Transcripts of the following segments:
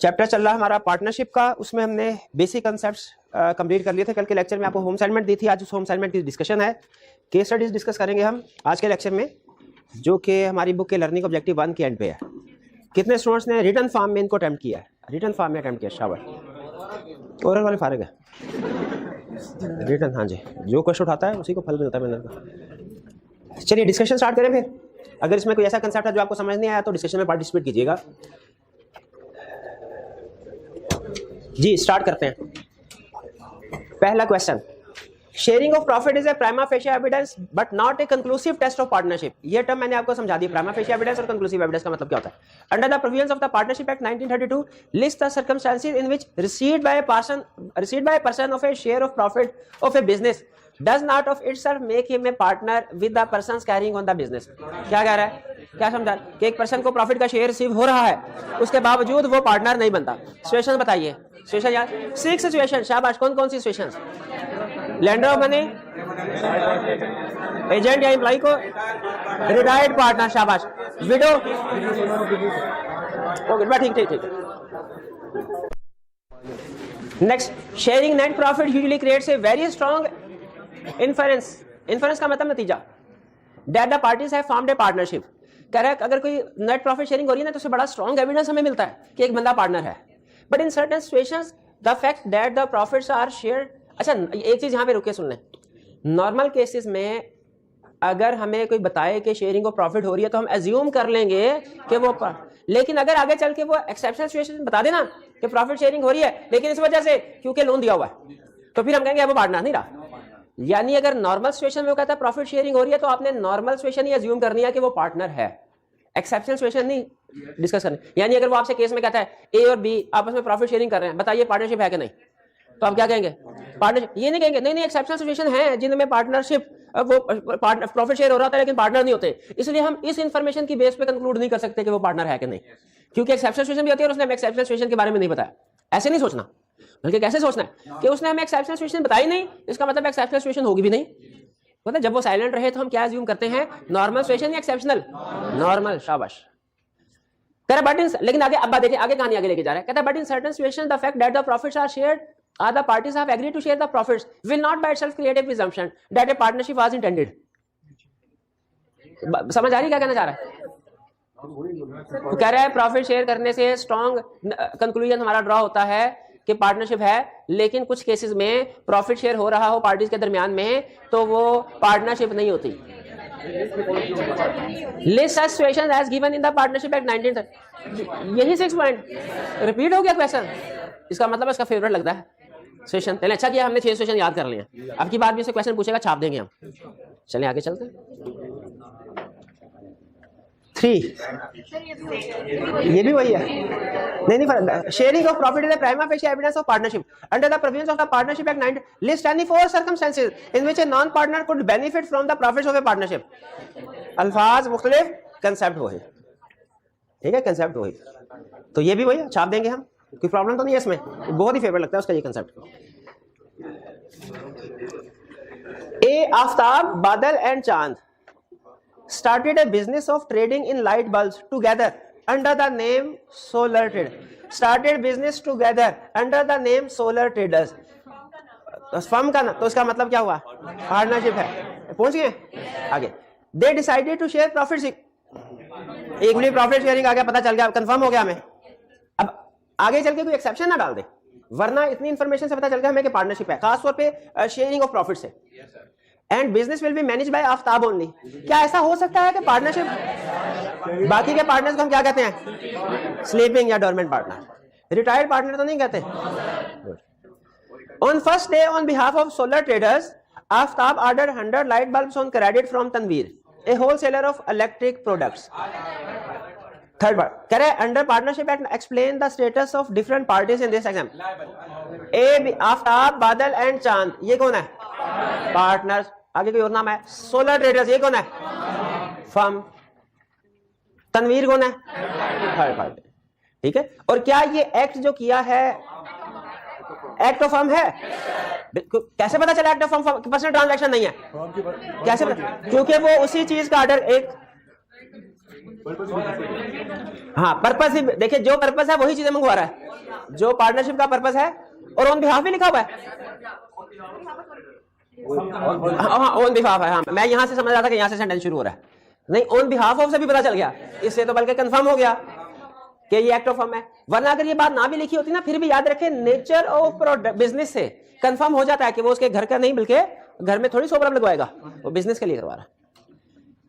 Chapter चल रहा हमारा पार्टनरशिप का, उसमें हमने बेसिक कंसेप्ट्स कंप्लीट कर लिए थे। कल के लेक्चर में आपको होम असाइनमेंट दी थी, आज उस होम असाइनमेंट की डिस्कशन है। केस स्टडीज डिस्कस करेंगे हम आज के लेक्चर में, जो कि हमारी बुक के लर्निंग ऑब्जेक्टिव 1 के एंड पे है। कितने स्टूडेंट्स ने रिटन फॉर्म में इनको अटेम्प्ट किया है? रिटन फॉर्म में अटेम्प्ट किया, शाबाश। ओरल वाले फारिग है, रिटन, हाँ जी, जो क्वेश्चन उठाता है उसी को फल मिलता है मेहनत का। चलिए डिस्कशन स्टार्ट करें फिर। अगर इसमें कोई ऐसा कंसेप्ट है जो आपको समझ नहीं आया तो डिस्कशन में पार्टिसिपेट कीजिएगा। जी स्टार्ट करते हैं। पहला question, sharing of profit is a prima facie evidence but not a conclusive test of partnership. ये टर्म मैंने आपको समझा दी। प्राइमा फेशिय एविडेंस और कंक्लूसिव एविडेंस का मतलब क्या होता है? Under the provisions of the partnership act 1932 list the circumstances in which received by a person of a share of profit of a business does not of itself make him a partner with the persons carrying on the business। क्या कह रहा है, क्या समझा कि एक person को profit का शेयर रिसीव हो रहा है, उसके बावजूद वो पार्टनर नहीं बनता। सिचुएशन बताइए, सिचुएशन यार 6 सिचुएशन, शाबाश। कौन कौन सी situations? Lender of money, agent या एम्प्लॉय को, रिटायर्ड पार्टनर, शाबाश, विडो, ओके ठीक ठीक ठीक। Next, sharing net profit usually creates a very strong inference का मतलब नतीजा, that the parties have formed a partnership. कह रहा है अगर कोई नेट प्रॉफिट शेयरिंग हो रही है ना तो उससे बड़ा स्ट्रॉन्ग एविडेंस हमें मिलता है कि एक बंदा पार्टनर है। But in certain situations the fact that the profits are shared. अच्छा एक चीज यहां पे रुके सुन लें, नॉर्मल केसेस में अगर हमें कोई बताए कि शेयरिंग ऑफ प्रॉफिट हो रही है तो हम एज्यूम कर लेंगे कि वो, लेकिन अगर आगे चल के वो एक्सेप्शनल सिचुएशन बता देना कि प्रॉफिट शेयरिंग हो रही है लेकिन इस वजह से क्योंकि लोन दिया हुआ है, तो फिर हम कहेंगे वो पार्टनर नहीं रहा। यानी अगर नॉर्मल सिचुएशन में वो कहता है प्रॉफिट शेयरिंग हो रही है तो आपने नॉर्मल सिचुएशन ही अज्यूम करनी है कि वो पार्टनर है, एक्सेप्शनल सिचुएशन नहीं डिस्कस करनी। यानी अगर वो आपसे केस में कहता है ए और बी आपस में प्रॉफिट शेयरिंग कर रहे हैं, बताइए पार्टनरशिप है कि नहीं, तो आप क्या कहेंगे? पार्टनरशिप। ये नहीं कहेंगे नहीं एक्सेप्शनल सिचुएशन है जिनमें पार्टनरशिप वो प्रॉफिट शेयर हो रहा था लेकिन पार्टनर नहीं होते, इसलिए हम इस इंफॉर्मेशन की बेस पे कंक्लूड नहीं कर सकते कि वो पार्टनर है कि नहीं, क्योंकि एक्सेप्शनल सिचुएशन भी होती है और उसने हमें एक्सेप्शनल सिचुएशन के बारे में नहीं बताया। ऐसे नहीं सोचना, बल्कि कैसे सोचना है कि उसने हमें एक्सेप्शनल सिचुएशन बताई नहीं, इसका मतलब एक्सेप्शनल सिचुएशन होगी भी नहीं। मतलब जब वो साइलेंट रहे तो हम क्या अज्यूम करते हैं, नॉर्मल सिचुएशन या एक्सेप्शनल? नॉर्मल, शाबाश। कह रहा बट इन, लेकिन आगे अब देखिए आगे कहानी आगे लेके जा रहा है। कहता है but in certain situation the fact that the profits are shared or the parties have agreed to share the profits will not by itself create a presumption that a partnership was intended. समझ आ रही क्या कहना चाह रहा है? वो कह रहा है प्रॉफिट शेयर करने से स्ट्रॉन्ग कंक्लूजन हमारा ड्रॉ होता है कि पार्टनरशिप है, लेकिन कुछ केसेस में प्रॉफिट शेयर हो रहा हो पार्टीज के दरमियान में तो वो पार्टनरशिप नहीं होती। List such situations as given in the partnership act 1930। यही 6 पॉइंट रिपीट हो गया क्वेश्चन, इसका मतलब इसका फेवरेट लगता है सेशन। पहले अच्छा किया हमने 6 सेशन याद कर लिए, अब की बार भी से क्वेश्चन पूछेगा छाप देंगे हम। चलिए आगे चलते हैं। 3 ये भी वही है, नहीं फर्क। Sharing of profit is a prima facie evidence of partnership under the provisions of the partnership act 19 list any 4 circumstances in which a non partner could benefit from the profits of a partnership. अल्फाज मुख्तलिफ, concept वही, ठीक है, concept वही। तो ये भी वही है, छाप देंगे हम, कोई प्रॉब्लम तो नहीं है इसमें, बहुत ही फेवरेट लगता है उसका ये concept. A Aftab, Badal and चांद started a business of trading in light bulbs together under the name Solar Trade. Started business together under the name Solar Traders. Firm का ना, तो इसका मतलब क्या हुआ? पार्टनरशिप है। पहुंच गए आगे। They decided to share profits. एक मिनट प्रॉफिट शेयरिंग आ गया, पता चल गया, कंफर्म हो गया हमें। अब आगे चल के कोई एक्सेप्शन ना डाल दे, वरना इतनी इंफॉर्मेशन से पता चल गया हमें कि पार्टनरशिप है, खासतौर पे शेयरिंग ऑफ प्रॉफिट से। And business will be manage by Aftab only. क्या ऐसा हो सकता है कि पार्टनरशिप, बाकी के पार्टनर्स को हम क्या कहते हैं? स्लीपिंग या डोरमेंट पार्टनर, रिटायर्ड पार्टनर तो नहीं कहते। On first day on behalf of solar traders Aftab ordered 100 light bulbs on credit from Tanveer, a wholesaler of electric products. Third part कह रहे हैं under partnership act explain the status of different parties in this example. A Aftab, Badal and चांद, ये कौन है? Partners. आगे कोई और नाम है? सोलर ट्रेडर्स, ये कौन है? फर्म। तनवीर कौन है? थर्ड पार्टी, ठीक है। और क्या ये एक्ट जो किया है एक्ट ऑफ फर्म है? कैसे पता चला act of firm? Personal transaction नहीं है, कैसे पता? क्योंकि वो उसी चीज का ऑर्डर, एक हाँ, पर्पस भी देखिए, जो पर्पस है वही चीजें मंगवा रहा है, जो पार्टनरशिप का पर्पस है, और ऑन बिहाफ भी लिखा हुआ है। हाँ, ऑन बिहाफ है। हाँ, मैं यहां से समझ रहा था कि यहां से सेंटेंस शुरू हो रहा है, नहीं, ऑन बिहाफ ऑफ से भी पता चल गया, इससे तो बल्कि कंफर्म हो गया कि ये एक्ट ऑफ फर्म है। वरना अगर ये बात ना भी लिखी होती ना, फिर भी याद रखें, नेचर ऑफ बिजनेस से कंफर्म हो जाता है कि वो उसके घर का नहीं, बल्कि घर में थोड़ी सोबरम लगवाएगा, वो बिजनेस के लिए करवा रहा है।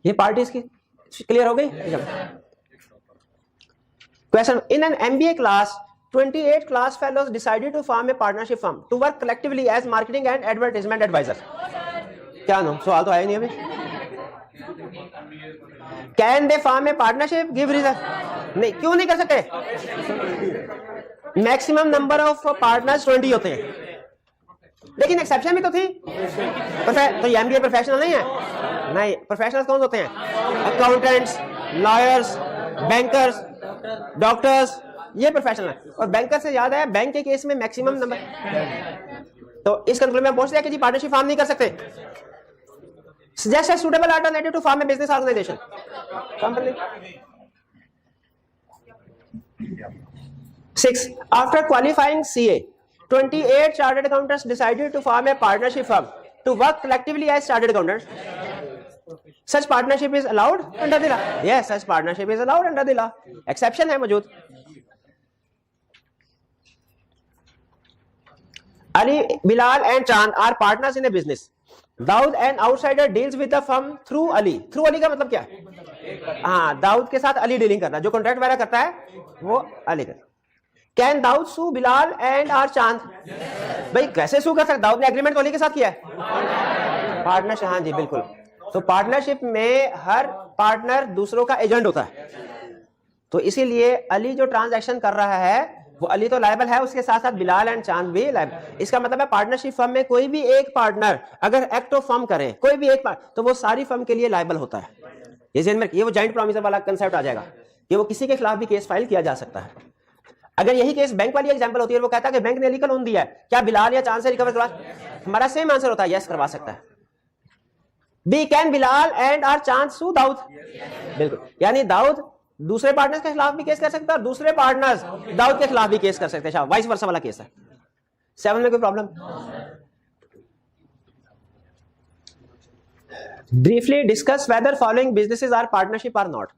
ये पार्टीज की क्लियर हो गई। Question, in an MBA class 28 class fellows decided to form a partnership firm to work collectively as marketing and advertisement advisor. क्या नो, सवाल तो आया नहीं अभी। Can they form a partnership? Give reason. नहीं, क्यों नहीं कर सकते? मैक्सिमम नंबर ऑफ पार्टनर्स 20 होते हैं, लेकिन एक्सेप्शन भी तो थी। तो ये MBA प्रोफेशनल नहीं है? नहीं, प्रोफेशनल्स कौन होते हैं? अकाउंटेंट्स, लॉयर्स, बैंकर्स, डॉक्टर्स, ये प्रोफेशनल है। और बैंकर से याद है, बैंक के केस में मैक्सिमम नंबर, तो इस कंक्लूजन में पहुंचते हैं कि जी पार्टनरशिप फॉर्म नहीं कर सकते। Suggest a suitable alternative to form a business organisation. 6. After qualifying CA, 28 chartered accountants decided to form a partnership firm to work collectively as chartered accountants. Such partnership is allowed under the law. Yes, such partnership is allowed under the law. Exception है मौजूद। Ali, Bilal and Chand are partners in a business. Daud, an outsider, deals with the firm through Ali. Through Ali का मतलब क्या है? हाँ, दाऊद के साथ Ali dealing करता है, जो कॉन्ट्रैक्ट वगैरह करता है वो अली करता है। Can Dawood sue Bilal and or Chand? भाई कैसे सू कर सकते? दाऊद ने एग्रीमेंट तो अली के साथ किया है, पार्टनरशिप। हाँ जी बिल्कुल। तो पार्टनरशिप में हर पार्टनर दूसरों का एजेंट होता है, तो इसीलिए अली जो ट्रांजैक्शन कर रहा है वो अली तो लायबल है, उसके साथ साथ बिलाल एंड चांद भी लायबल। इसका मतलब है पार्टनरशिप फर्म में कोई भी एक पार्टनर अगर एक्ट ऑफ फर्म करे, कोई भी एक तो वो सारी फर्म के लिए लायबल होता है। ये वो जॉइंट प्रॉमिसर वाला कंसेप्ट आ जाएगा कि वो किसी के खिलाफ भी केस फाइल किया जा सकता है। अगर यही केस बैंक वाली एग्जांपल होती है, वो कहता है कि बैंक ने लीगल लोन दिया है, क्या बिलाल या चांद से रिकवर करवा? हमारा सेम आंसर होता है, यस करवा सकता है। बी, कैन बिलाल एंड और चांद सू दाऊद? बिल्कुल, यानी दाऊद दूसरे पार्टनर्स के खिलाफ भी केस कर सकता है और दूसरे पार्टनर्स दाऊद के खिलाफ भी केस कर सकते हैं, वाइस वर्सा वाला केस है। 7 में कोई problem? Briefly discuss whether following businesses are partnership or not.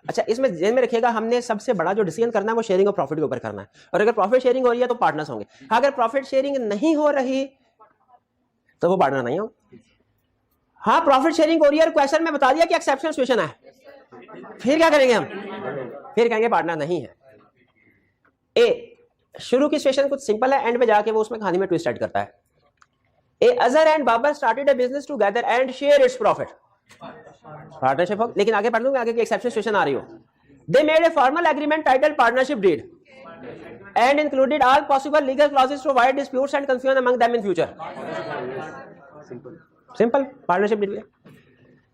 अच्छा, इसमें ध्यान में रखिएगा, हमने सबसे बड़ा जो डिसीजन करना है वो शेयरिंग ऑफ प्रॉफिट के ऊपर करना है, और अगर प्रॉफिट शेयरिंग हो रही है तो पार्टनर्स होंगे। अगर प्रॉफिट शेयरिंग नहीं हो रही तो वो पार्टनर नहीं होंगे। हाँ, प्रॉफिट शेयरिंग हो रही है और क्वेश्चन में बता दिया कि एक्सेप्शनल सिचुएशन है, फिर क्या करेंगे हम? फिर कहेंगे पार्टनर नहीं है। ए, शुरू की सिचुएशन कुछ सिंपल है, एंड में जाके वो उसमें कहानी में ट्विस्ट ऐड करता है। A, Azhar and Babar started a business together and share its profit. Partnership हो, लेकिन आगे पढ़ लूंगा, आगे की एक्सेप्शनल सिचुएशन आ रही हो। They made a formal agreement titled partnership deed and included all possible legal clauses to avoid disputes and confusion among them in future. Simple partnership deal.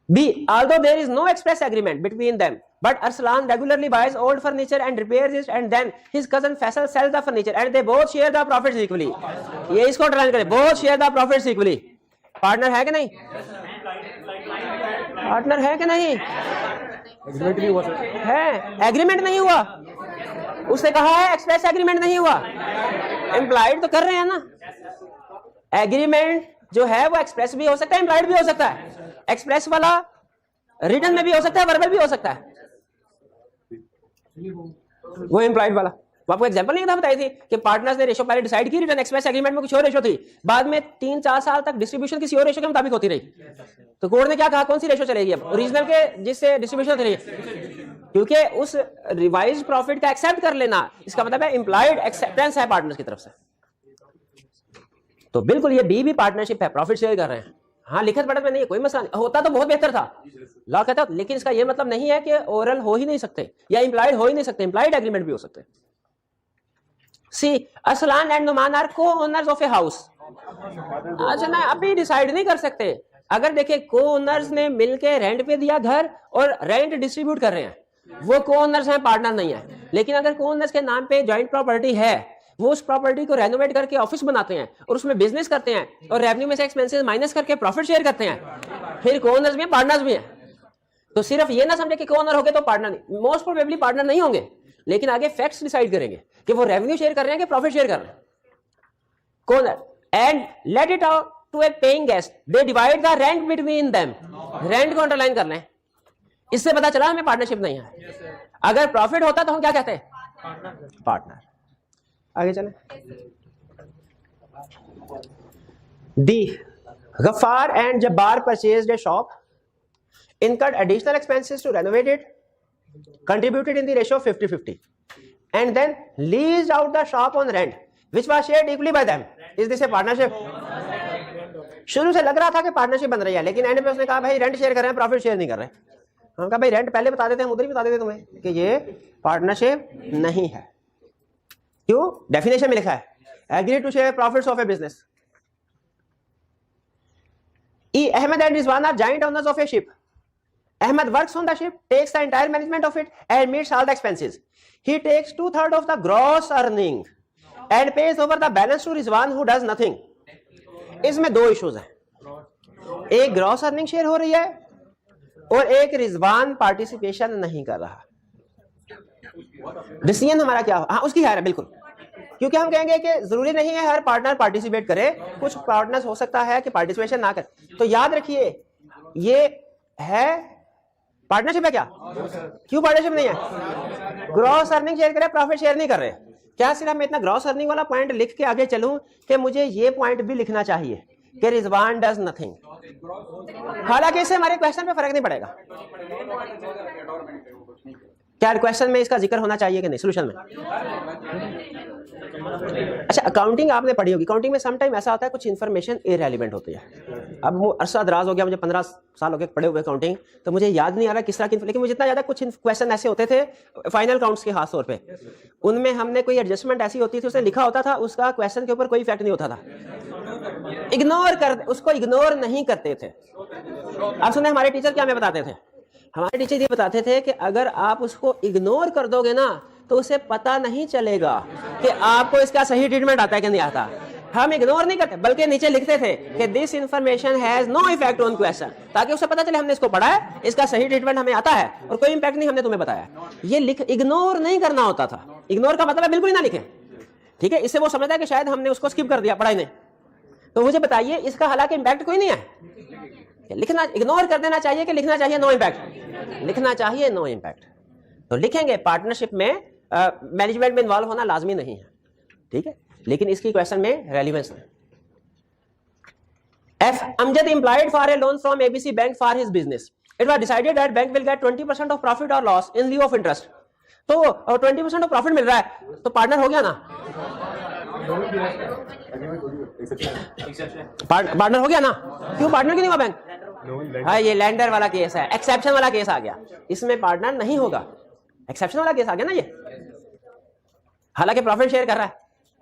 B, although there is no express agreement between them, but Arslan regularly buys old furniture and repairs it, and then his cousin Faisal sells the furniture and they both share the profits equally. ये इसको translate करें, both share the profits equally. Partner है कि नहीं? Partner है कि नहीं? Agreement नहीं हुआ है, एग्रीमेंट नहीं हुआ, उसने कहा है एक्सप्रेस एग्रीमेंट नहीं हुआ, एम्प्लॉयड तो कर रहे हैं ना। एग्रीमेंट जो है वो एक्सप्रेस भी हो सकता है, एम्प्लॉयड भी हो सकता है। एक्सप्रेस वाला रिटन में भी हो सकता है, वर्बल भी हो सकता है। वो एम्प्लॉयड वाला वो आपको एग्जांपल नहीं था, बताई थी कि पार्टनर्स ने रेशो पहले डिसाइड की, रिटर्न एक्सप्रेस एग्रीमेंट में कुछ और रेशो थी, बाद में 3-4 साल तक डिस्ट्रीब्यूशन किसी और रेशो के मुताबिक होती रही। तो कोर्ट ने क्या कहा, कौन सी रेशो चलेगी अब? ओरिजिनल के जिससे डिस्ट्रीब्यूशन होती रही, क्योंकि उस रिवाइज प्रॉफिट का एक्सेप्ट कर लेना, इसका मतलब है इंप्लॉयड एक्सेप्टेंस है पार्टनर्स की तरफ से। तो बिल्कुल ये बी भी पार्टनरशिप है, प्रॉफिट शेयर कर रहे हैं। हाँ, लिखत पढ़त में नहीं है, कोई मसला नहीं, होता तो बहुत बेहतर था, लॉ कहता, लेकिन इसका ये मतलब नहीं है कि ओरल हो ही नहीं सकते या इंप्लॉयड हो ही नहीं सकते, इंप्लॉयड एग्रीमेंट भी हो सकते। सी, असलान एंड नुमान आर को ओनर्स ऑफ ए हाउस। अच्छा ना, अभी डिसाइड नहीं कर सकते। अगर देखे को ओनर्स ने मिलके रेंट पे दिया घर और रेंट डिस्ट्रीब्यूट कर रहे हैं, वो को ओनर्स हैं, पार्टनर नहीं है। लेकिन अगर को ओनर्स के नाम पे जॉइंट प्रॉपर्टी है, वो उस प्रॉपर्टी को रेनोवेट करके ऑफिस बनाते हैं और उसमें बिजनेस करते हैं और रेवेन्यू में से एक्सपेंसेस माइनस करके प्रॉफिट शेयर करते हैं, फिर को ओनर्स भी हैं, पार्टनर्स भी हैं। तो सिर्फ ये ना समझे कि को-ओनर हो गए तो पार्टनर नहीं, मोस्ट प्रोबेबली पार्टनर नहीं होंगे, लेकिन आगे फैक्ट्स डिसाइड करेंगे कि वो रेवेन्यू शेयर कर रहे हैं कि प्रॉफिट शेयर कर रहे हैं। Co-owner and let it out to a paying guest, they divide the rent between them, rent को अंडरलाइन करना है। इससे पता चला हमें पार्टनरशिप नहीं है। अगर प्रॉफिट होता तो हम क्या कहते हैं? पार्टनर। आगे चले। D, Gaffar and Jabbar purchased a shop, incurred additional expenses to renovate it, contributed in the ratio of 50-50, and then leased out the shop on rent, which was shared equally by them. Is this a partnership? शुरू से लग रहा था कि partnership बन रही है, लेकिन एंड में उसने कहा भाई रेंट शेयर कर रहे हैं, प्रॉफिट शेयर नहीं कर रहे। हम कहा भाई रेंट पहले बता देते हैं, हम उधर ही बता देते तुम्हें कि ये पार्टनरशिप नहीं है। क्यों? डेफिनेशन में लिखा है agree to share profits of a business. E. Ahmed and Rizwan are joint owners of a ship. Ahmed works on the ship, takes the entire management of it and meets all the expenses. He takes 2/3 of the gross earning and pays over the balance to Rizwan who does nothing. इसमें दो issues हैं, एक gross earning share हो रही है और एक Rizwan participation नहीं कर रहा। डिसीजन हमारा क्या हो? हाँ उसकी है बिल्कुल, क्योंकि हम कहेंगे कि जरूरी नहीं है हर पार्टनर पार्टिसिपेट करे, कुछ पार्टनर्स हो सकता है कि पार्टिसिपेशन ना करे। तो याद रखिए ये है पार्टनरशिप है क्या? क्यों पार्टनरशिप नहीं है? ग्रॉस अर्निंग शेयर करे, प्रॉफिट शेयर नहीं कर रहे। क्या सिर्फ मैं इतना ग्रॉस अर्निंग वाला पॉइंट लिख के आगे चलूं कि मुझे ये पॉइंट भी लिखना चाहिए कि रिजवान डज नथिंग? हालांकि इससे हमारे क्वेश्चन पे फर्क नहीं पड़ेगा। क्या क्वेश्चन में इसका जिक्र होना चाहिए कि नहीं सोल्यूशन में? अच्छा अकाउंटिंग आपने पढ़ी होगी, अकाउंटिंग में सम टाइम ऐसा होता है कुछ इन्फॉर्मेशन इररिलेवेंट होती है। अब वो अरसा दराज हो गया, मुझे 15 साल हो गए पढ़े हुए अकाउंटिंग, तो मुझे याद नहीं आ रहा किस तरह की, लेकिन मुझे इतना ज्यादा कुछ क्वेश्चन ऐसे होते थे फाइनल काउंट्स के खास तौर पे, उनमें हमने कोई एडजस्टमेंट ऐसी होती थी उसने लिखा होता था, उसका क्वेश्चन के ऊपर कोई इफेक्ट नहीं होता था, उसको इग्नोर नहीं करते थे। अब सुने हमारे टीचर क्या हमें बताते थे? हमारे टीचर ये बताते थे कि अगर आप उसको इग्नोर कर दोगे ना तो उसे पता नहीं चलेगा कि आपको इसका सही ट्रीटमेंट आता है कि नहीं आता। हम इग्नोर नहीं करते बल्कि नीचे लिखते थे कि this information has no effect on question, ताकि उसे पता चले हमने इसको पढ़ा है, इसका सही ट्रीटमेंट हमें आता है और कोई इंपैक्ट नहीं हमने तुम्हें बताया। ये इग्नोर नहीं करना होता था। इग्नोर का मतलब है बिल्कुल ही ना लिखें, ठीक है? इससे वो समझता है कि शायद हमने उसको स्किप कर दिया पढ़ाई नहीं। तो मुझे बताइए इसका हालांकि इंपैक्ट कोई नहीं है। लिखना इग्नोर कर देना चाहिए कि लिखना चाहिए नो इम्पैक्ट? लिखना चाहिए नो इम्पैक्ट। तो लिखेंगे पार्टनरशिप में मैनेजमेंट में इन्वॉल्व होना लाजमी नहीं है, ठीक है, लेकिन इसकी क्वेश्चन में रेलिवेंस है। F. Amjad applied for a loan from ABC Bank for his business. It was decided that bank will get 20% of profit or loss in lieu of interest. तो 20% ऑफ प्रॉफिट मिल रहा है तो partner हो गया ना? Partner हो गया ना? क्यों पार्टनर क्यों नहीं हुआ बैंक? हाँ ये लैंडर वाला केस है, एक्सेप्शन वाला केस आ गया, इसमें पार्टनर नहीं होगा, एक्सेप्शन वाला केस आ गया ना ये। हालांकि प्रॉफिट शेयर कर रहा है,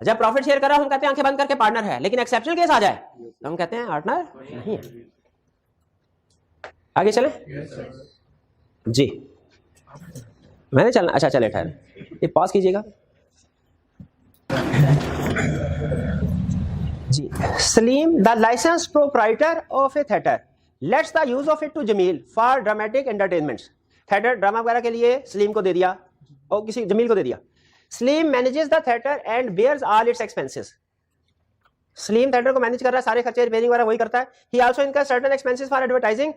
जब प्रॉफिट शेयर कर रहा है हम कहते हैं आंखें बंद करके पार्टनर है, लेकिन एक्सेप्शनल केस आ जाए तो हम कहते हैं पार्टनर नहीं है। आगे चले जी, मैंने चलना, अच्छा चले ठहर, ये पॉज कीजिएगा जी। Salim the licence proprietor of a theatre lets the use of it to Jamil for dramatic entertainments. Theatre drama वगैरह के लिए सलीम को दे दिया और किसी जमील को दे दिया। Salim manages the theatre and bears all its expenses. Salim theatre को मैनेज कर रहा है, सारे खर्चे रिपेयरिंग वगैरह वही करता है। ही आल्सो इनकर certain expenses for advertising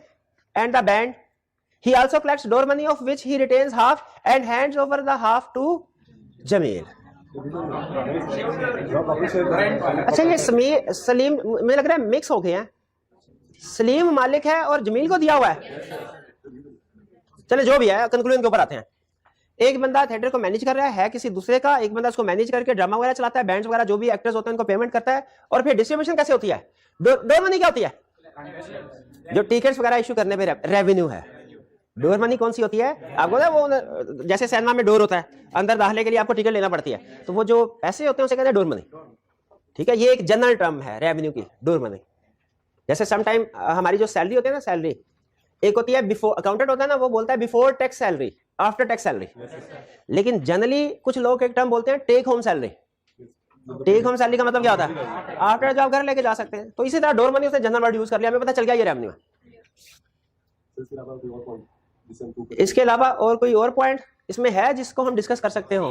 and the band. He also collects door money of which he retains half and hands over the half to Jamil. अच्छा ये सलीम मुझे लग रहा है मिक्स हो गए हैं, सलीम मालिक है और जमील को दिया हुआ है। चले जो भी है कंक्लूजन के ऊपर आते हैं। एक बंदा थिएटर को मैनेज कर रहा है किसी दूसरे का, एक बंदा उसको मैनेज करके ड्रामा वगैरह चलाता है, बैंड्स वगैरह जो भी एक्टर्स होते हैं उनको पेमेंट करता है, और फिर डिस्ट्रीब्यूशन कैसे होती है? डोर मनी क्या होती है? जो टिकट्स वगैरह इशू करने पे रेवेन्यू है। डोर मनी कौन सी होती है? आपको ना वो जैसे सिनेमा में डोर होता है, अंदर दाखिले के लिए आपको टिकट लेना पड़ती है, तो वो जो पैसे होते हैं उसे कहते हैं डोर मनी, ठीक है? ये एक जनरल टर्म है रेवेन्यू की, डोर मनी। जैसे सम टाइम हमारी जो सैलरी होती है ना, सैलरी एक होती है बिफोर, अकाउंटेंट होता है ना वो बोलता है before tax salary, after tax salary, लेकिन जनरली कुछ लोग एक टर्म बोलते हैं take home salary. Take home salary का मतलब क्या होता है? आफ्टर जॉब घर लेके जा सकते हैं। तो इसी तरह डोर मनी उसने जनरल वर्ड यूज कर लिया, हमें पता चल गया ये रेवेन्यू है। इसके अलावा और कोई और पॉइंट इसमें है जिसको हम डिस्कस कर सकते हो?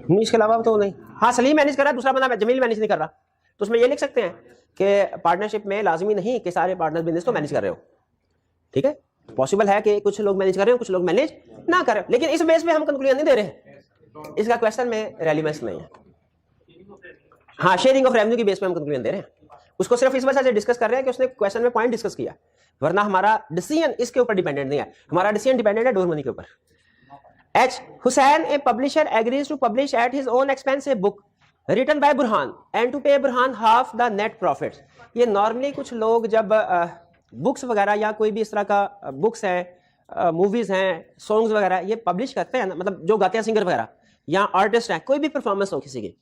नहीं, इसके अलावा तो नहीं। हाँ, सलीम मैनेज कर रहा है, दूसरा बंदा जमील मैनेज नहीं कर रहा, तो उसमें ये लिख सकते हैं कि पार्टनरशिप में लाजमी नहीं कि सारे पार्टनर बिजनेस को मैनेज कर रहे हो। ठीक है, पॉसिबल है कि कुछ लोग मैनेज कर रहे हो, कुछ लोग मैनेज ना कर रहे हो, लेकिन इस बेस पे हम कंक्लूजन नहीं दे रहे हैं, इसका क्वेश्चन में रेलिवेंस नहीं है। हाँ, शेयरिंग ऑफ रेवेन्यू की बेस पे हम कंक्लूजन दे रहे हैं, उसको सिर्फ इस वजह से डिस्कस कर रहे हैं कि उसने क्वेश्चन में पॉइंट डिस्कस किया, वरना हमारा डिसीजन इसके ऊपर डिपेंडेंट नहीं है, हमारा डिसीजन डिपेंडेंट है डोर मनी के ऊपर। H. Hussain, a publisher, agrees to publish at his own expense a book written by Burhan and to pay Burhan half the net profits. ये नॉर्मली कुछ लोग जब बुक्स वगैरह या कोई भी इस तरह का बुक्स हैं, मूवीज हैं, सॉन्ग्स वगैरह ये पब्लिश करते हैं ना, मतलब जो गाते हैं सिंगर वगैरह या आर्टिस्ट हैं, कोई भी परफॉर्मेंस हो किसी की,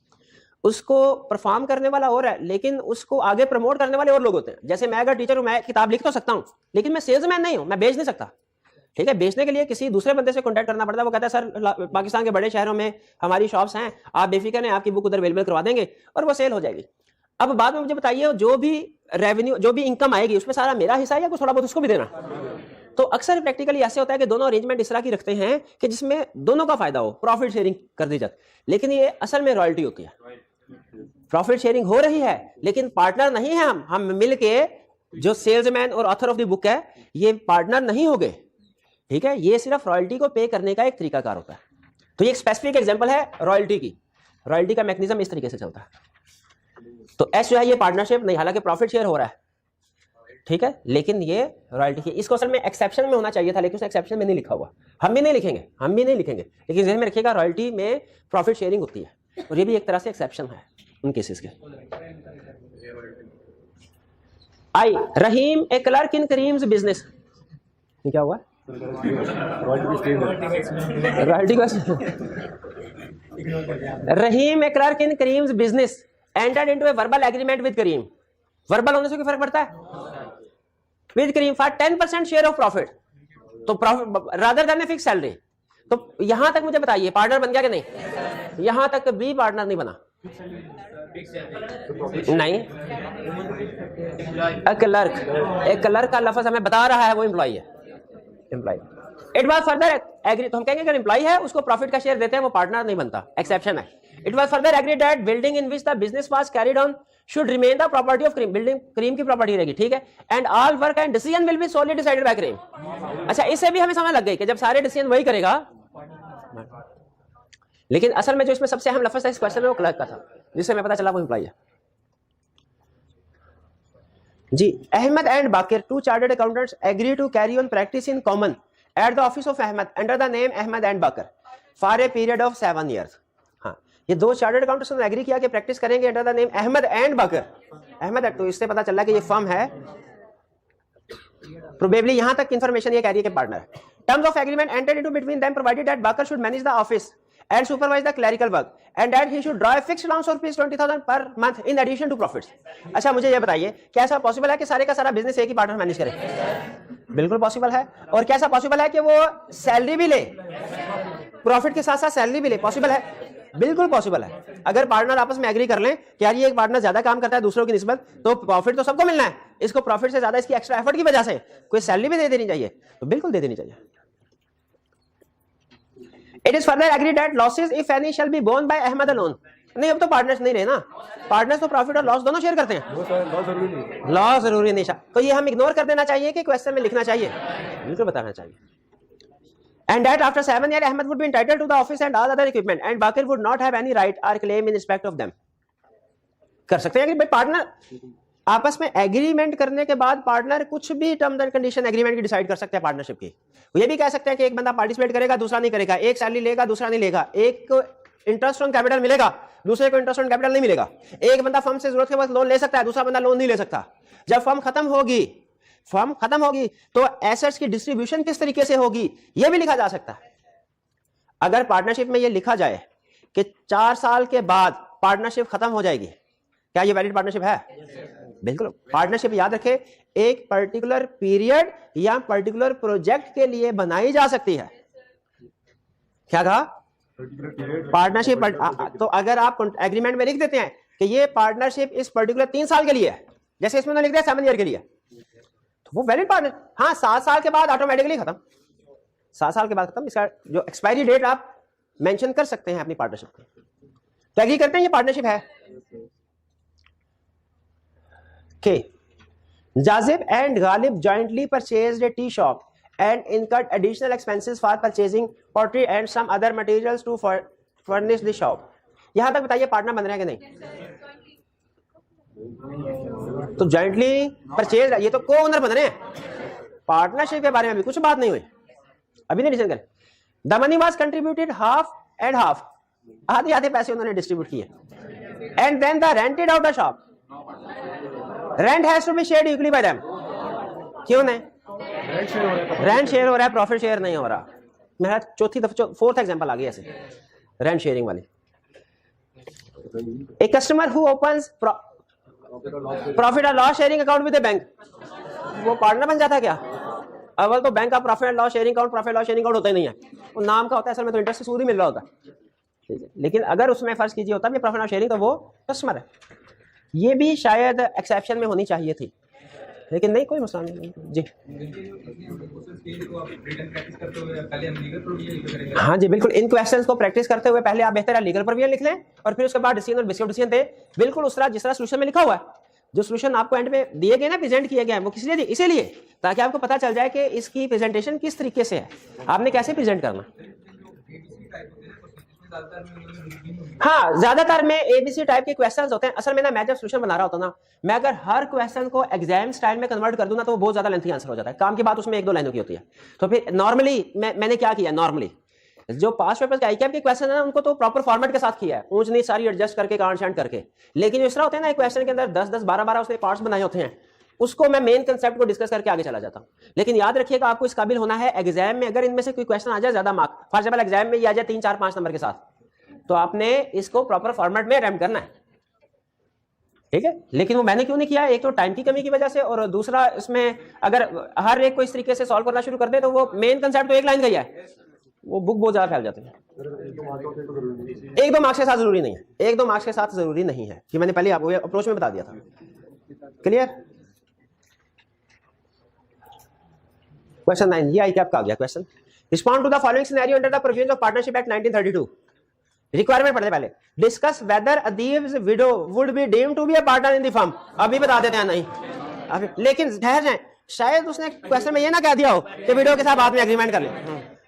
उसको परफॉर्म करने वाला और है, लेकिन उसको आगे प्रमोट करने वाले और लोग होते हैं। जैसे मैं अगर टीचर हूं, मैं किताब लिख तो सकता हूं, लेकिन मैं सेल्समैन नहीं हूं, मैं बेच नहीं सकता। ठीक है, बेचने के लिए किसी दूसरे बंदे से कांटेक्ट करना पड़ता है, वो कहता है सर पाकिस्तान के बड़े शहरों में हमारी शॉप्स हैं, आप बेफिक्र हैं, आपकी बुक उधर अवेलेबल करवा देंगे और वो सेल हो जाएगी। अब बाद में मुझे बताइए, जो भी रेवेन्यू, जो भी इनकम आएगी, उसमें सारा मेरा हिस्सा है या कुछ थोड़ा बहुत उसको भी देना? तो अक्सर प्रैक्टिकली ऐसे होता है कि दोनों अरेंजमेंट इस तरह की रखते हैं कि जिसमें दोनों का फायदा हो, प्रॉफिट शेयरिंग कर दी जाती, लेकिन ये असल में रॉयल्टी होती है। प्रॉफिट शेयरिंग हो रही है, लेकिन पार्टनर नहीं है हम मिल के, जो सेल्समैन और ऑथर ऑफ द बुक है, ये पार्टनर नहीं हो गए। ठीक है, ये सिर्फ रॉयल्टी को पे करने का एक तरीकाकार होता है। तो ये एक स्पेसिफिक एग्जांपल है रॉयल्टी की, रॉयल्टी का मैकेनिज्म इस तरीके से चलता है। तो एस जो है ये पार्टनरशिप नहीं, हालांकि प्रॉफिट शेयर हो रहा है, ठीक है, लेकिन ये रॉयल्टी की, इसको असल में एक्सेप्शन में होना चाहिए था, लेकिन उस एक्सेप्शन में नहीं लिखा हुआ। हम भी नहीं लिखेंगे, लेकिन ज़हन में रखिएगा रॉयल्टी में प्रॉफिट शेयरिंग होती है, और ये भी एक तरह से एक्सेप्शन है उन केसेस के। I Rahim a clerk in Karim's business, ये क्या हुआ? Rahim a clerk in Karim's business entered into a verbal agreement with Karim. Verbal होने से कोई फर्क पड़ता है? With Karim for 10% share of profit, तो profit rather than a fix salary. तो यहां तक मुझे बताइए पार्टनर बन गया कि नहीं? यहां तक भी पार्टनर नहीं बना, नहीं। एक क्लर्क का लफ्ज हमें बता रहा है वो एम्प्लॉई है, employee. It was further agree, तो हम कहेंगे अगर एम्प्लॉई है उसको प्रॉफिट का शेयर देते हैं, वो पार्टनर नहीं बनता, एक्सेप्शन है। It was further agreed that building in which the business was carried on should remain the property of Karim, building Karim की प्रॉपर्टी रहेगी, ठीक है, and all work and decision will be solely decided by Karim. अच्छा, इससे भी हमें समझ लग गई कि जब सारे डिसीजन वही करेगा, लेकिन असल में जो इसमें सबसे अहम लफ्ज था इस क्वेश्चन में वो क्लर्क का था, जिससे हमें पता चला वो एम्प्लॉई है। जी, Ahmed and Baqir, two chartered accountants, agree to carry on practice in common at the office of Ahmed under the name Ahmed and Baqar for a period of 7 years। हाँ, ये दो चार्टर्ड अकाउंटेंट्स ने एग्री किया कि प्रैक्टिस करेंगे under the name Ahmed and Baqar. Ahmed, तो इससे पता चला कि ये फर्म है, प्रोबेबली यहां तक इंफॉर्मेशन ये कह रही है कि पार्टनर है। Terms of agreement entered into between them provided that Baqar should manage the office and supervise the clerical work and that he should draw a fixed allowance of rupees 20,000 per month in addition to profits। अच्छा, मुझे ये बताइए क्या ऐसा possible है कि सारे का सारा बिजनेस एक ही पार्टनर मैनेज करे? बिल्कुल पॉसिबल है। और क्या ऐसा पॉसिबल है कि वो सैलरी भी ले, प्रॉफिट के साथ साथ सैलरी भी ले? पॉसिबल है, बिल्कुल पॉसिबल है। अगर पार्टनर आपस में एग्री कर लें कि यार ये एक पार्टनर ज्यादा काम करता है दूसरों की निस्बत, तो प्रॉफिट तो सबको मिलना है, इसको प्रॉफिट से ज्यादा इसकी एक्स्ट्रा एफर्ट की वजह से कोई सैलरी भी दे देनी चाहिए, तो बिल्कुल दे देनी चाहिए। It is further agreed that losses, if any, shall be borne by Ahmad alone। नहीं, अब तो पार्टनर्स नहीं रहे ना, पार्टनर्स तो प्रॉफिट और लॉस दोनों शेयर करते हैं। लॉस जरूरी नहीं, तो ये हम इग्नोर कर देना चाहिए कि क्वेश्चन में लिखना चाहिए, बिल्कुल बताना चाहिए। And that after 7 years Ahmad would be entitled to the office and all other equipment and Bakir would not have any right or claim in respect of them। कर सकते हैं कि भाई पार्टनर आपस में एग्रीमेंट करने के बाद पार्टनर कुछ भी टर्म्स एंड कंडीशन एग्रीमेंट की डिसाइड कर सकते हैं पार्टनरशिप की। ये भी कह सकते हैं कि एक बंदा पार्टिसिपेट करेगा दूसरा नहीं करेगा, एक सैलरी लेगा दूसरा नहीं लेगा, एक को इंटरेस्ट ऑन कैपिटल मिलेगा दूसरे को इंटरेस्ट ऑन कैपिटल नहीं मिलेगा, एक बंदा फर्म से जरूरत के बाद लोन ले सकता है दूसरा बंदा लोन नहीं ले सकता। जब फर्म खत्म होगी तो एसेट्स की डिस्ट्रीब्यूशन किस तरीके से होगी यह भी लिखा जा सकता है। अगर पार्टनरशिप में यह लिखा जाए कि 4 साल के बाद पार्टनरशिप खत्म हो जाएगी, क्या यह वैलिड पार्टनरशिप है? बिल्कुल। पार्टनरशिप याद रखें एक पर्टिकुलर पीरियड या पर्टिकुलर प्रोजेक्ट के लिए बनाई जा सकती है। क्या कहा? पार्टनरशिप। तो अगर आप एग्रीमेंट में लिख देते हैं कि ये पार्टनरशिप इस पर्टिकुलर 3 साल के लिए है, जैसे इसमें लिख दिया 7 ईयर के लिए, वो वैलिड पार्टनर। हाँ 7 साल के बाद ऑटोमेटिकली खत्म, 7 साल के बाद खत्म। इसका जो एक्सपायरी डेट आप मेंशन कर सकते हैं अपनी पार्टनरशिप की। तो एग्री करते हैं ये पार्टनरशिप है। के Jazib and Ghalib jointly purchased A tea shop and incurred additional expenses for purchasing pottery and some other materials to furnish the shop। यहां तक बताइए पार्टनर बन रहे हैं कि नहीं? तो जॉइंटली परचेज, ये तो को ओनर बन रहे हैं। पार्टनरशिप के बारे में अभी कुछ बात नहीं हुई, अभी नहीं डिसीजन करें। The money was contributed half and half, आधे आधे पैसे उन्होंने डिस्ट्रीब्यूट किए। And then the rented out the shop, rent has to be shared equally by them. क्यों नहीं? रेंट शेयर हो रहा है, प्रॉफिट शेयर नहीं हो रहा। मेरा फोर्थ एग्जांपल आ गया ऐसे रेंट शेयरिंग वाली। A customer who opens profit और loss sharing account with the bank, वो पार्टनर बन जाता है क्या? अव्वल तो बैंक का profit and loss sharing account, profit loss sharing account होता ही नहीं है, वो नाम का होता है, असल में तो इंटरेस्ट सूद ही मिल रहा होता है। ठीक है, लेकिन अगर उसमें फर्ज कीजिए होता है प्रॉफिट लॉस शेयरिंग, तो वो कस्टमर है। ये भी शायद एक्सेप्शन में होनी चाहिए थी, लेकिन नहीं, कोई मसला नहीं जी। हाँ जी बिल्कुल, इन क्वेश्चंस को प्रैक्टिस करते हुए पहले आप बेहतर लीगल प्रोविजन लिख लें और फिर उसके बाद डिसीजन और बेसिक डिसीजन दे, बिल्कुल उस तरह जिस तरह सोल्यूशन में लिखा हुआ है। जो सोल्यूशन आपको एंड में दिए गए ना, प्रेजेंट किए गए हैं, वो किस लिए दिए? इसीलिए ताकि आपको पता चल जाए कि इसकी प्रेजेंटेशन किस तरीके से है, आपने कैसे प्रेजेंट करना। हाँ, ज्यादातर में एबीसी टाइप के क्वेश्चंस होते हैं। असल में ना मैं जब सोल्यूशन बना रहा होता ना, मैं अगर हर क्वेश्चन को एग्जाम स्टाइल में कन्वर्ट कर दूं ना, तो वो बहुत ज्यादा लेंथी आंसर हो जाता है। काम की बात उसमें 1-2 लाइनों की होती है। तो फिर नॉर्मली मैंने क्या किया, नॉर्मली जो पास पेपर्स के आईकैप के क्वेश्चन है ना, उनको तो प्रॉपर फॉर्मेट के साथ किया है, ऊंच नीच सारी एडजस्ट करके, कांड छांड करके। लेकिन इस तरह होता है ना, एक क्वेश्चन के अंदर 10-10, 12-12 उसने पार्ट्स बनाए होते हैं, उसको मैं मेन कंसेप्ट को डिस्कस करके आगे चला जाता हूं। लेकिन याद रखिएगा, आपको इस काबिल होना है एग्जाम में, अगर इनमें से कोई क्वेश्चन आ जाए ज्यादा मार्क, फॉर एग्जाम्पल एग्जाम में ये आ जाए 3, 4, 5 नंबर के साथ, तो आपने इसको प्रॉपर फॉर्मेट में अटेम्प्ट करना है। ठीक है, लेकिन वो मैंने क्यों नहीं किया? एक तो टाइम की कमी की वजह से, और दूसरा इसमें अगर हर एक को इस तरीके से सॉल्व करना शुरू कर दे, तो वो मेन कंसेप्ट तो एक लाइन का ही है, वो बुक बहुत ज्यादा फैल जाती है। 1-2 मार्क्स के साथ जरूरी नहीं है, 1-2 मार्क्स के साथ जरूरी नहीं है, कि मैंने पहले आपको अप्रोच में बता दिया था। क्लियर? क्वेश्चन 9, ये आई क्या आपका आ गया question. Respond to the following scenario under the provisions of partnership act 1932। Requirement पढ़ते पहले। Discuss whether Adeeb's widow would be deemed to be a partner in the firm. अभी बता देते हैं नहीं अभी, लेकिन ठहर जाए, शायद उसने क्वेश्चन में ये ना कह दिया हो कि विडो के साथ बाद में एग्रीमेंट कर ले,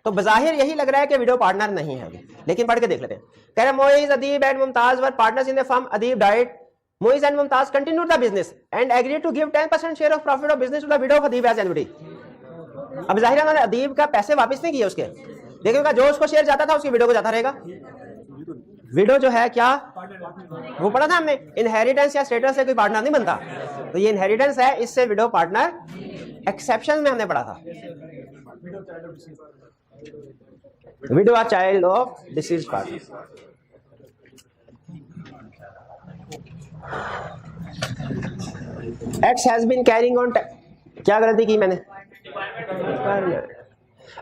तो बजाहिर यही लग रहा है कि विडो पार्टनर नहीं है अभी, लेकिन पढ़ के देख लेते हैं। कह रहे Moiz, Adeeb and Mumtaz were partners in the firm. Adeeb died, Moiz and Mumtaz continued the business and agreed to give 10% share of profit of business to the widow of Adeeb as annuity. अब जाहिर है उन्होंने अदीब का पैसे वापस नहीं किए उसके, देखिएगा जो उसको शेयर जाता था उसकी विडो को जाता रहेगा। विडो जो है क्या, वो पढ़ा था हमने, इनहेरिटेंस या स्टेटस से कोई पार्टनर नहीं बनता, तो ये इनहेरिटेंस है, इससे विडो पार्टनर एक्सेप्शन में हमने पढ़ा था। Widow or child of deceased partner. X has been carrying on, क्या गलती की मैंने?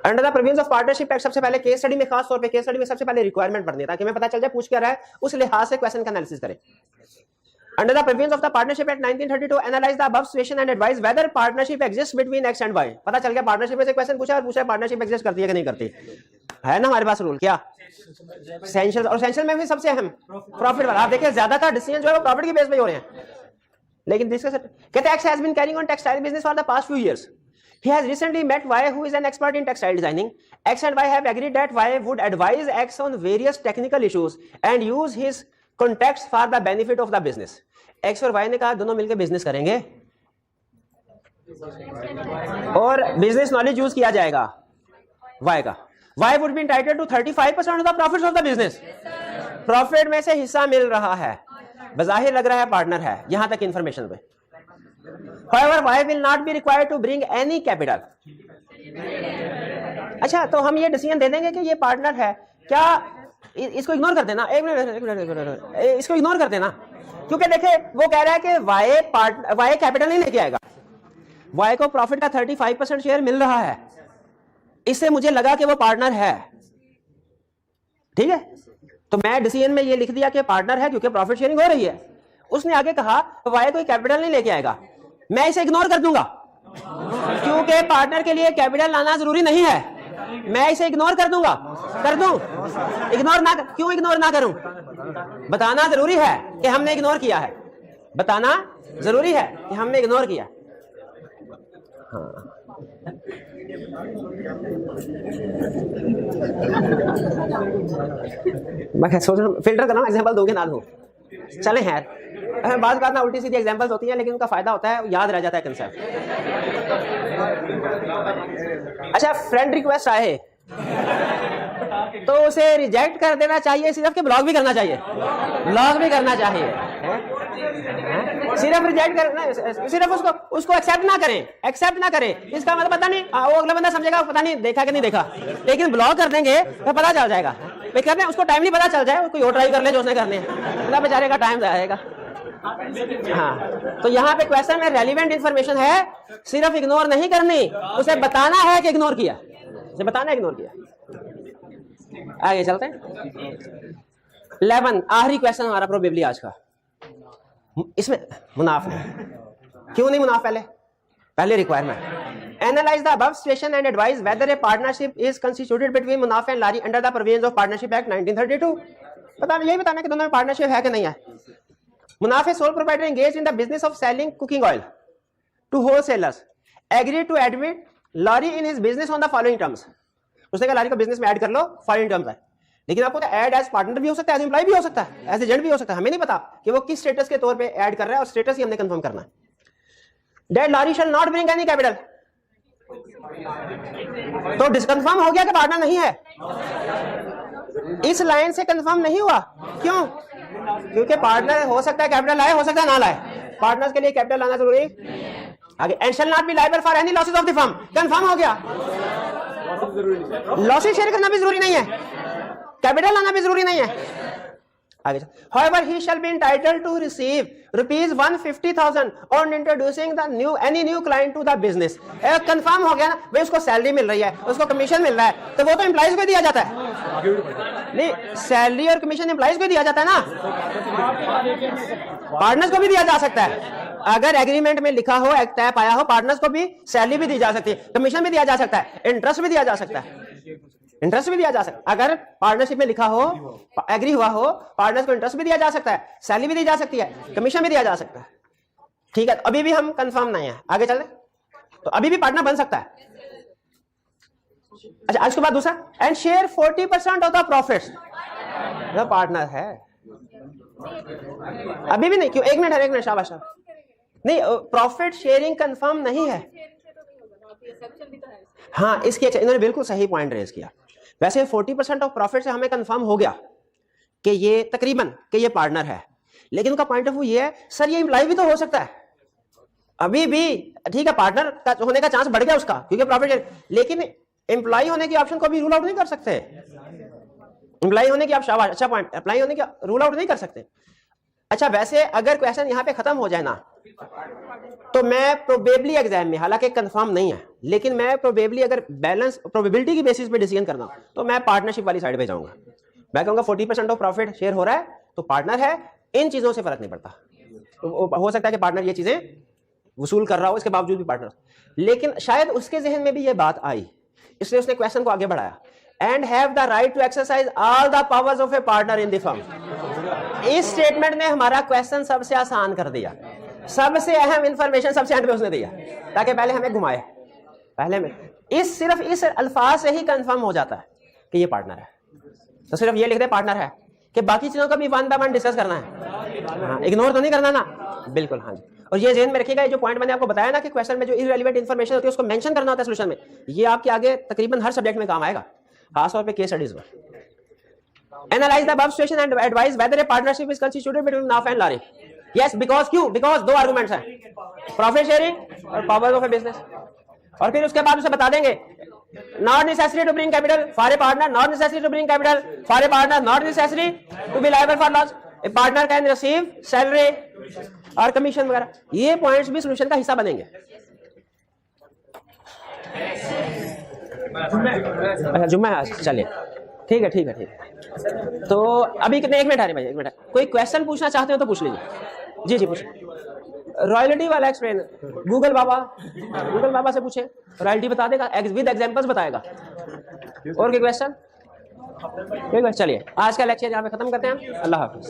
Under the provisions of partnership act, सबसे पहले केस स्टडी में, खास तौर पे केस स्टडी में सबसे पहले रिक्वायरमेंट पढ़नी है, ताकि मैं पता चल जाए पूछ क्या रहा है, उस लिहाज से क्वेश्चन का एनालिसिस करें। Under the provisions of the partnership act 1932 analyse the above situation and advise whether partnership exist between X and Y. पता चल गया पार्टनरशिप में से क्वेश्चन पूछा और पूछा पार्टनरशिप एग्जिस्ट करती है कि नहीं करती है ना हमारे पास रूल क्या? एसेंशियल, और एसेंशियल में भी सबसे अहम प्रॉफिट वाला। आप देखिए ज्यादातर डिसीजन जो है वो प्रॉफिट की बेस पे हो रहे हैं, लेकिन डिस्कस कहते हैं X has been carrying on textile business for the past few years. He has recently met Y, who is an expert in textile designing. X and Y have agreed that Y would advise X on various technical issues and use his contacts for the benefit of the business. X और Y ने कहा दोनों मिलकर business करेंगे और business knowledge use किया जाएगा Y का। Y would be entitled to 35% of the profits of the business. Profit में से हिस्सा मिल रहा है, बजाहिर लग रहा है पार्टनर है यहां तक इंफॉर्मेशन पे। However, Y will not be required to bring any capital. अच्छा, तो हम ये डिसीजन दे देंगे कि ये पार्टनर है, क्या इसको इग्नोर कर देना? एक मिनट, इसको इग्नोर कर देना, क्योंकि देखे वो कह रहा है कि Y कैपिटल नहीं लेके आएगा, Y को प्रॉफिट का 35% शेयर मिल रहा है, इससे मुझे लगा कि वो पार्टनर है। ठीक है, तो मैं डिसीजन में ये लिख दिया कि पार्टनर है क्योंकि प्रॉफिट शेयरिंग हो रही है। उसने आगे कहा Y कोई कैपिटल नहीं लेके आएगा, मैं इसे इग्नोर कर दूंगा, क्योंकि पार्टनर के लिए कैपिटल लाना जरूरी नहीं है। मैं इसे इग्नोर कर दूंगा, कर दूं? इग्नोर ना, क्यों इग्नोर ना करूं? बताना जरूरी है कि हमने इग्नोर किया है, बताना जरूरी है कि हमने इग्नोर किया। हाँ। मैं सोच रहा हूँ फिल्टर कर रहा हूँ, एग्जाम्पल दोगे ना दो, चले खैर। बात बात ना उल्टी सीधी एग्जाम्पल्स होती हैं, लेकिन उनका फायदा होता है, याद रह जाता है कंसेप्ट। अच्छा, फ्रेंड रिक्वेस्ट आए तो उसे रिजेक्ट कर देना चाहिए सिर्फ, कि ब्लॉक भी करना चाहिए? ब्लॉक भी करना चाहिए। सिर्फ रिजेक्ट करना, सिर्फ उसको एक्सेप्ट ना करें, एक्सेप्ट ना करें, इसका मतलब पता नहीं वो अगला बंदा समझेगा पता नहीं देखा कि नहीं देखा, लेकिन ब्लॉक कर देंगे तो पता चल जाएगा। भाई करने उसको टाइम नहीं पता चल जाए, कोई और ट्राई कर ले जो उसने करने हैं, बेचारे का टाइम जाएगा। हाँ, तो यहाँ पे क्वेश्चन में रेलिवेंट इंफॉर्मेशन है, सिर्फ इग्नोर नहीं करनी, उसे बताना है कि इग्नोर किया, उसे बताना इग्नोर किया। आगे चलते हैं। 11 आखिरी क्वेश्चन हमारा प्रोबेबली आज का, इसमें मुनाफ नहीं, क्यों नहीं मुनाफ? पहले requirement, analyse the above situation and advise whether a partnership is constituted between Munaf and Lari under the provisions of partnership act 1932। यही बताना कि दोनों में पार्टनरशिप है कि नहीं है। Munaf a sole provider engaged in the business of selling cooking oil to wholesalers agree to admit Lari in his business on the following terms. उसने कहा लारी को बिजनेस में ऐड कर लो, फॉलोइंग टर्म्स है, लेकिन आपको तो ऐड एज पार्टनर भी हो सकता है, एज एम्प्लॉय भी हो सकता है, एज एजेंट भी हो सकता है, हमें नहीं पता कि वो किस स्टेटस के तौर पे ऐड कर रहा है, और स्टेटस ही हमने कंफर्म करना है। That Lari shall not bring any capital, तो डिसकंफर्म हो गया कि पार्टनर नहीं है। इस लाइन से कंफर्म नहीं हुआ, क्यों? क्योंकि पार्टनर हो सकता है कैपिटल लाए, हो सकता है ना लाए, पार्टनर्स के लिए कैपिटल लाना जरूरी। आगे, and shall not be liable for any losses of the firm, confirm हो गया। लॉसेस शेयर करना भी जरूरी नहीं है, कैपिटल लाना भी जरूरी नहीं है। आगे, however he shall be entitled to receive rupees 150,000 on introducing the any new client to the business। Confirm हो गया ना भाई, उसको सैलरी मिल रही है, उसको कमीशन मिल रहा है, तो वो तो एम्प्लॉइज को दिया जाता है। नहीं, सैलरी और कमीशन एम्प्लॉइज को दिया जाता है ना, पार्टनर्स को भी दिया जा सकता है। अगर एग्रीमेंट में लिखा हो, एक तय पाया हो, पार्टनर्स को भी सैलरी भी दी जा सकती है, कमीशन भी दिया जा सकता है, इंटरेस्ट भी दिया जा सकता है, इंटरेस्ट भी दिया जा सकता है। अगर पार्टनरशिप में लिखा हो, एग्री हुआ हो, पार्टनर्स को इंटरेस्ट भी दिया जा सकता है, सैलरी भी दी जा सकती है, कमीशन भी दिया जा सकता है। ठीक है, अभी भी हम कंफर्म नहीं है, आगे चले, तो अभी भी पार्टनर बन सकता है। अच्छा, आज के बाद दूसरा, and share 40% of the profits, partner है। अभी भी नहीं, क्यों? एक मिनट शाबाश। नहीं, प्रॉफिट शेयरिंग कंफर्म नहीं है। हाँ, इसकी इन्होंने बिल्कुल सही पॉइंट रेज किया। वैसे 40% ऑफ प्रॉफिट से हमें कंफर्म हो गया कि ये तकरीबन कि ये पार्टनर है, लेकिन उनका पॉइंट ऑफ व्यू ये है, सर ये एम्प्लॉय भी तो हो सकता है। अभी भी ठीक है, पार्टनर होने का चांस बढ़ गया उसका, क्योंकि प्रॉफिट, लेकिन एम्प्लॉय होने की ऑप्शन को भी रूल आउट नहीं कर सकते। एम्प्लॉय होने की आप शाबाश, अच्छा पॉइंट, एम्प्लॉय होने की रूल आउट नहीं कर सकते। अच्छा, वैसे अगर क्वेश्चन यहाँ पे खत्म हो जाए ना, तो मैं प्रोबेबली एग्जाम में, हालांकि कंफर्म नहीं है, लेकिन मैं प्रोबेबली अगर बैलेंस प्रोबेबिलिटी की बेसिस पे डिसीजन करना हो, तो मैं पार्टनरशिप वाली साइड पे जाऊंगा। मैं कहूंगा 40% ऑफ प्रॉफिट शेयर हो रहा है तो पार्टनर है, इन चीजों से फर्क नहीं पड़ता। तो हो सकता है कि पार्टनर ये चीजें वसूल कर रहा हो, इसके बावजूद भी पार्टनर, लेकिन शायद उसके जहन में भी ये बात आई, इसलिए उसने क्वेश्चन को आगे बढ़ाया, and have the right to exercise all the powers of a partner in the firm. इस स्टेटमेंट ने हमारा क्वेश्चन सबसे आसान कर दिया, सबसे अहम इंफॉर्मेशन सबसे एंड पे उसने दिया, ताकि पहले हमें घुमाए। पहले में सिर्फ इस अल्फाज से ही कंफर्म हो जाता है कि ये पार्टनर है, तो सिर्फ ये लिख दे पार्टनर है, कि बाकी चीजों का भी वन बाय वन डिस्कस करना है। हाँ, इग्नोर तो नहीं करना ना, बिल्कुल। हाँ जी, और ये ज़हन में रखिएगा, जो पॉइंट मैंने आपको बताया ना कि क्वेश्चन में जो इररिलेवेंट इंफॉर्मेशन होती है उसको मेंशन करना होता है सोल्यूशन में, ये आपके आगे तकरीबन हर सब्जेक्ट में काम आएगा, खासतौर पे केस स्टडीज में। Analyse the above situation and advise whether a partnership is constituted between Naaf and Lari. Yes, because, क्यों? बिकॉज दो आर्गुमेंट्स हैं, प्रॉफिट शेयरिंग और पावर ऑफ ए बिजनेस। और फिर उसके बाद उसे बता देंगे, not necessary to bring capital for a partner, not necessary to bring capital for a partner, not necessary to be liable for loss, a partner can receive salary और commission वगैरह। ये पॉइंट्स भी सॉल्यूशन का हिस्सा बनेंगे। अच्छा, जुम्मा, चलिए, ठीक है। तो अभी कितने, एक मिनट आ रहे भाई, एक मिनट, कोई क्वेश्चन पूछना चाहते हो तो पूछ लीजिए। जी पूछिए। रॉयल्टी वाला एक्सप्लेन, गूगल बाबा से पूछे, रॉयल्टी बता देगा, विद एग्जांपल्स बताएगा। और कोई क्वेश्चन? ठीक है, चलिए आज का लेक्चर यहाँ पे खत्म करते हैं। अल्लाह हाफिज।